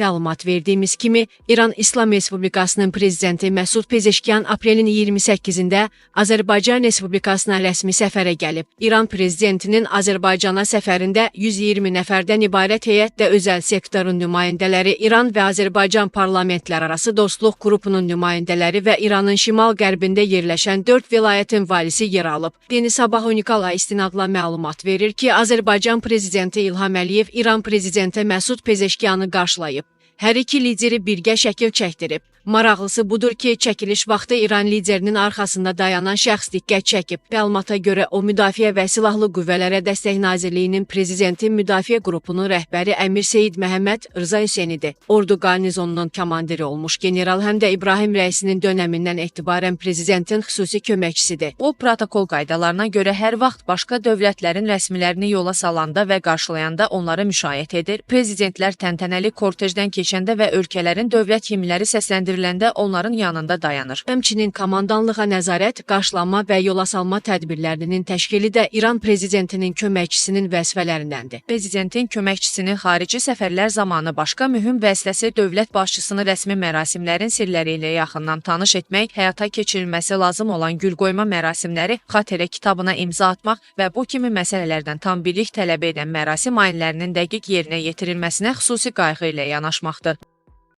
Məlumat verdiyimiz kimi, İran İslam Respublikasının prezidenti Məsud Pezeşkiyan aprelin 28-də Azərbaycan Respublikasına rəsmi səfərə gəlib. İran prezidentinin Azərbaycana səfərində 120 nəfərdən ibarət heyət və özəl sektorun nümayəndələri, İran və Azərbaycan parlamentlərarası dostluq qrupunun nümayəndələri və İranın şimal-qərbində yerləşən 4 vilayətin valisi yer alıb. Yeni Sabah unikal istinadla məlumat verir ki, Azərbaycan prezidenti İlham Əliyev İran prezidenti Məsud Pezeşkiyanı qarşılayıb. Hər iki lideri birgə şəkil çəkdirib. Maraqlısı budur ki, çəkiliş vaxtı İran liderinin arxasında dayanan şəxs diqqət çəkib. Məlumata görə o, Müdafiə və Silahlı Qüvvələrə Dəstək Nazirliyinin prezidenti müdafiə qrupunun rəhbəri Əmir Seyid Məhəmməd Rza Hüseynidir. Ordu qarnizonunun komandiri olmuş general həm də İbrahim rəisinin dönəmindən etibarən prezidentin xüsusi köməkçisidir. O, protokol qaydalarına görə hər vaxt başqa dövlətlərin rəsmilərini yola salanda və qarşılayanda onları müşayiət edir. Prezidentlər təntənəli kortejdən keçəndə və ölkələrin dövlət himnləri səsləndiriləndə onların yanında dayanır. Həmçinin komandanlığa nəzarət, qarşılanma və yola salma tədbirlərinin təşkili də İran prezidentinin köməkçisinin vəzifələrindəndir. Prezidentin köməkçisinin xarici səfərlər zamanı başqa mühüm vəzifəsi dövlət başçısını rəsmi mərasimlərin sirləri ilə yaxından tanış etmək, həyata keçirilməsi lazım olan gülqoyma mərasimləri, xatirə kitabına imza atmaq və bu kimi məsələlərdən tam bilik tələb edən mərasim ayinlərinin dəqiq yerinə yetirilməsinə xüsusi qayğı ilə yanaşmaqdır.